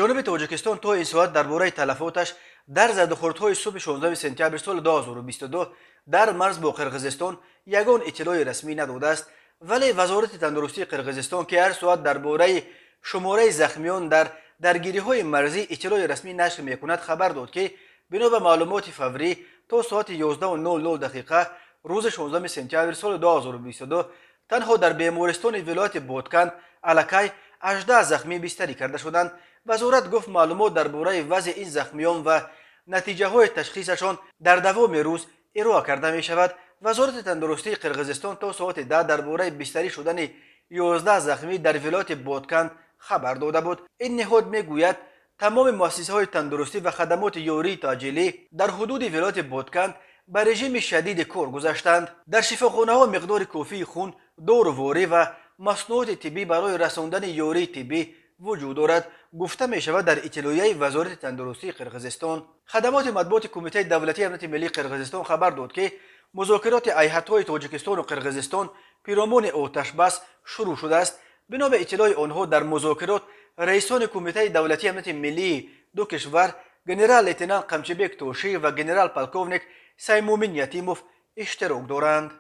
جانب تاجیکستان تا این ساعت درباره تلفاتش در زدوخوردهای صبح 16 سپتامبر سال 2022 در مرز با قرقیزستان یگان اطلاع رسمی نداده است، ولی وزارت تندرستی قرقیزستان که هر ساعت درباره شماره زخمیان در درگیری‌های مرزی اطلاع رسمی نشر می‌کند خبر داد که بنا به معلومات فوری تا ساعت 11:00 دقیقه روز 16 سپتامبر سال 2022 تنها در بیمارستان ولایت بادکند الکی 18 زخمی بستری کرده شدند. وزارت گفت معلومات درباره وضع این زخمیان و نتیجه های تشخیصشان در دوام روز ارائه کرده می شود. وزارت تندرستی قرقیزستان تا ساعت 10 درباره بستری شدن 11 زخمی در ولایت بادکند خبر داده بود. این نهاد می گوید تمام مؤسسه های تندرستی و خدمات یاری تاجیلی در حدود ولایت بادکند به رژیم شدید کار گذاشتند. در شفاخانه ها مقدار کافی خون، داروواری و مصنوعات طبی برای رساندن یاری طبی وجود دارد، گفته می شود در اطلاعیه وزارت تندرستی قرقیزستان. خدمات مطبوعات کمیته دولتی امنیت ملی قرقیزستان خبر داد که مذاکرات هیئت‌های تاجیکستان و قرقیزستان پیرامون آتش بس شروع شده است. بنا به اطلاع آنها در مذاکرات رئیسان کمیته دولتی امنیت ملی دو کشور گنرال لیتنانت قمچبک توشی و گنرال پالکوونیک سیمومین یتیموف اشتراک دارند.